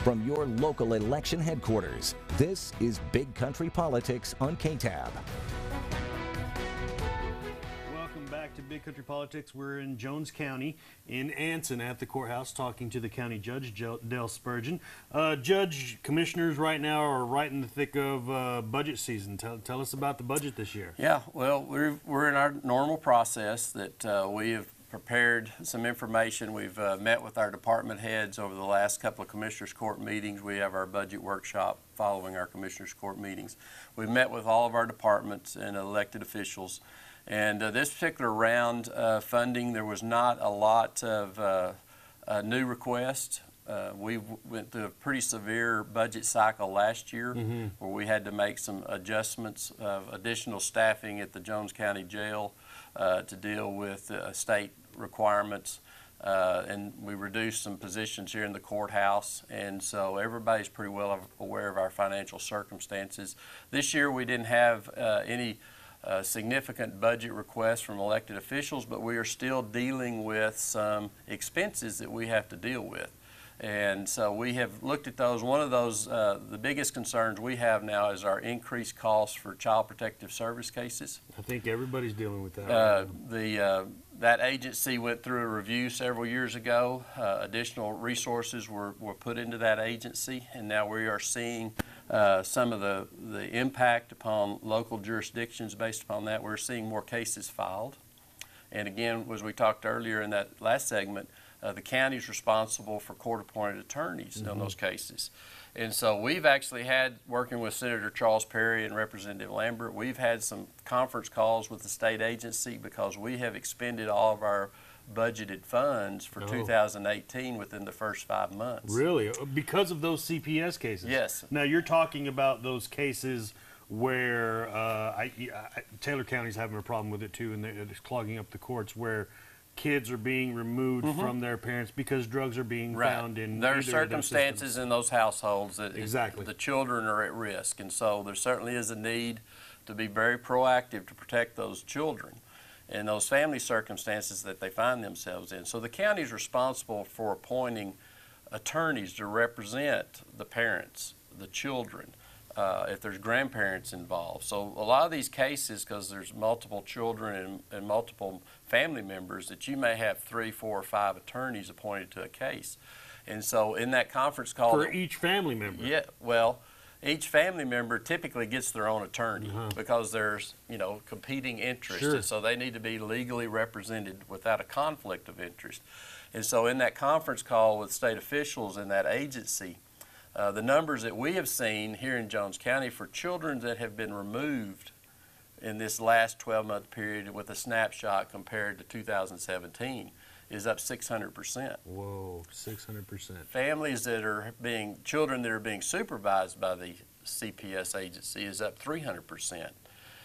From your local election headquarters, this is Big Country Politics on KTAB. Welcome back to Big Country Politics. We're in Jones County in Anson at the courthouse talking to the county judge, Dale Spurgeon. Judge, commissioners right now are right in the thick of budget season. Tell us about the budget this year. Yeah, well, we're in our normal process that we have prepared some information. We've met with our department heads over the last couple of Commissioners Court meetings. We have our budget workshop following our Commissioners Court meetings. We've met with all of our departments and elected officials. And this particular round of funding, there was not a lot of new requests. We went through a pretty severe budget cycle last year where we had to make some adjustments of additional staffing at the Jones County Jail to deal with state requirements. And we reduced some positions here in the courthouse, and so everybody's pretty well aware of our financial circumstances. This year we didn't have any significant budget requests from elected officials, but we are still dealing with some expenses that we have to deal with. And so we have looked at those. One of those, the biggest concerns we have now is our increased costs for Child Protective Service cases. I think everybody's dealing with that. That agency went through a review several years ago. Additional resources were put into that agency, and now we are seeing some of the impact upon local jurisdictions based upon that. We're seeing more cases filed. And again, as we talked earlier in that last segment, the county is responsible for court-appointed attorneys on those cases. And so we've actually had, working with Senator Charles Perry and Representative Lambert, we've had some conference calls with the state agency because we have expended all of our budgeted funds for 2018 within the first 5 months. Really? Because of those CPS cases? Yes. Now you're talking about those cases where Taylor County's having a problem with it too, and it's clogging up the courts, where kids are being removed from their parents because drugs are being found in there are circumstances in those households that the children are at risk, and so there certainly is a need to be very proactive to protect those children and those family circumstances that they find themselves in. So the county is responsible for appointing attorneys to represent the parents, the children, if there's grandparents involved. So a lot of these cases, because there's multiple children and multiple family members, that you may have 3, 4, or 5 attorneys appointed to a case. And so in that conference call— For each family member? Yeah, well, each family member typically gets their own attorney because there's, competing interests. And so they need to be legally represented without a conflict of interest. And so in that conference call with state officials in that agency, the numbers that we have seen here in Jones County for children that have been removed in this last 12-month period with a snapshot compared to 2017 is up 600%. Whoa, 600%. Families that are children that are being supervised by the CPS agency is up 300%.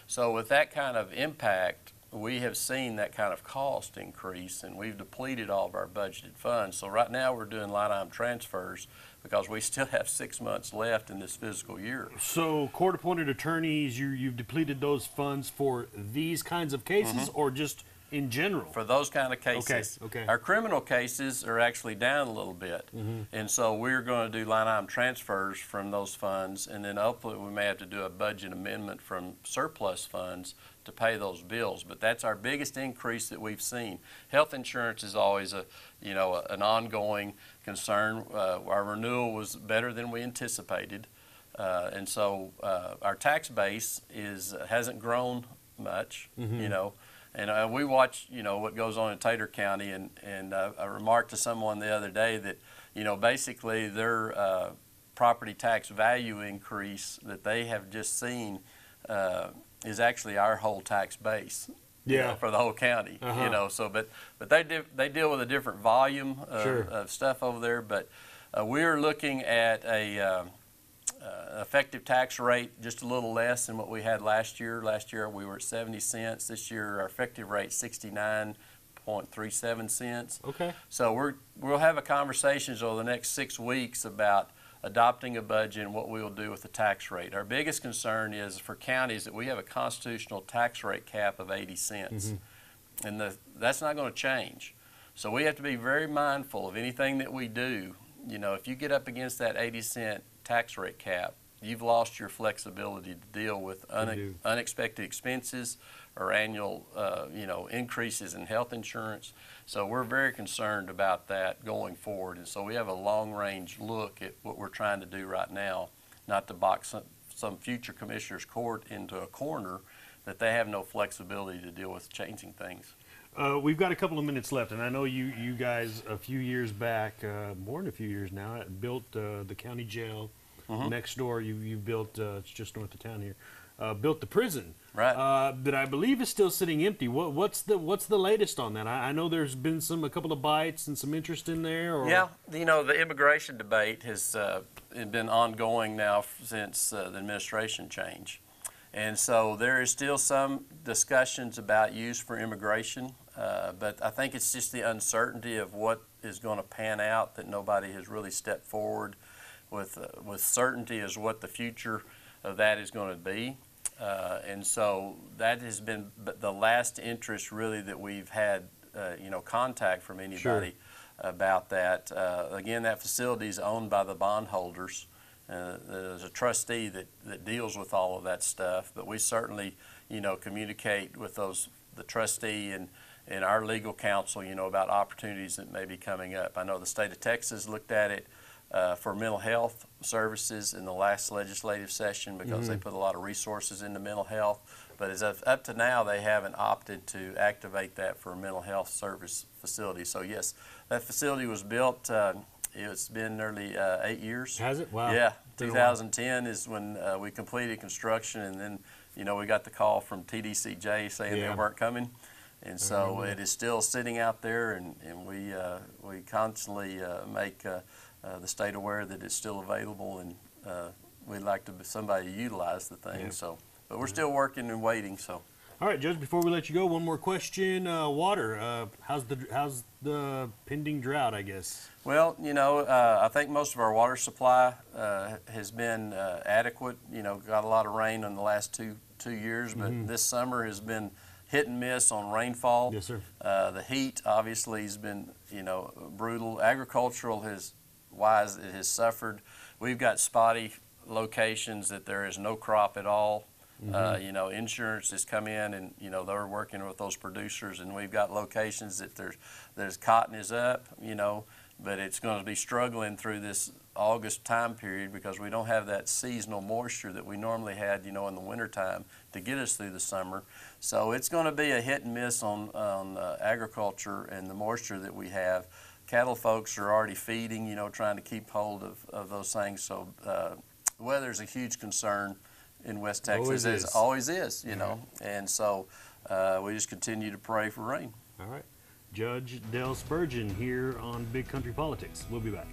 So with that kind of impact, we have seen that kind of cost increase, and we've depleted all of our budgeted funds. So right now we're doing line item transfers because we still have 6 months left in this fiscal year. So court-appointed attorneys, you've depleted those funds for these kinds of cases or just in general? For those kind of cases. Okay. Our criminal cases are actually down a little bit. And so we're going to do line item transfers from those funds, and then hopefully we may have to do a budget amendment from surplus funds to pay those bills. But that's our biggest increase that we've seen. Health insurance is always an ongoing concern. Our renewal was better than we anticipated. And so our tax base hasn't grown much, And we watch, what goes on in Taylor County, and I remarked to someone the other day that, basically their property tax value increase that they have just seen is actually our whole tax base. For the whole county. But they deal with a different volume of stuff over there. But we're looking at a effective tax rate just a little less than what we had last year. Last year we were at 70 cents. This year our effective rate 69.37 cents. Okay. So we'll have a conversations over the next 6 weeks about adopting a budget and what we will do with the tax rate. Our biggest concern is for counties that we have a constitutional tax rate cap of 80 cents. And that's not going to change. So we have to be very mindful of anything that we do you know, if you get up against that 80-cent tax rate cap, you've lost your flexibility to deal with unexpected expenses or annual, you know, increases in health insurance. So we're very concerned about that going forward. And so we have a long-range look at what we're trying to do right now, not to box some future commissioner's court into a corner that they have no flexibility to deal with changing things. We've got a couple of minutes left, and I know you guys a few years back, more than a few years now, built the county jail next door. You built, it's just north of town here, built the prison. Right. That I believe is still sitting empty. What's the latest on that? I know there's been a couple of bites and some interest in there. Or? Yeah, you know, the immigration debate has been ongoing now since the administration change. And so there is still some discussions about use for immigration, but I think it's just the uncertainty of what is going to pan out that nobody has really stepped forward with certainty as what the future of that is going to be. And so that has been the last interest really that we've had, you know, contact from anybody about that. Again, that facility is owned by the bondholders. There's a trustee that deals with all of that stuff, but we certainly, you know, communicate with the trustee and our legal counsel, you know, about opportunities that may be coming up. I know the state of Texas looked at it for mental health services in the last legislative session because they put a lot of resources into mental health, but as of up to now, they haven't opted to activate that for a mental health service facility. So yes, that facility was built. It's been nearly 8 years. Has it? Wow. Yeah, 2010 is when we completed construction, and then, you know, we got the call from TDCJ saying they weren't coming. And so it is still sitting out there, and we constantly make the state aware that it's still available, and we'd like somebody to utilize the thing. So, but we're still working and waiting. So. All right, Judge, before we let you go, one more question. Water, how's the pending drought, I guess? Well, you know, I think most of our water supply has been adequate. You know, got a lot of rain in the last two years, but this summer has been hit and miss on rainfall. Yes, sir. The heat obviously has been, you know, brutal. Agricultural wise, it has suffered. We've got spotty locations that there is no crop at all. You know, insurance has come in, and you know they're working with those producers, and we've got locations that there's cotton is up, you know, but it's going to be struggling through this August time period because we don't have that seasonal moisture that we normally had, you know, in the wintertime to get us through the summer. So it's going to be a hit and miss on agriculture and the moisture that we have. Cattle folks are already feeding, you know, trying to keep hold of those things. So weather is a huge concern in West Texas, as always is, you know, and so we just continue to pray for rain. All right. Judge Dale Spurgeon here on Big Country Politics. We'll be back.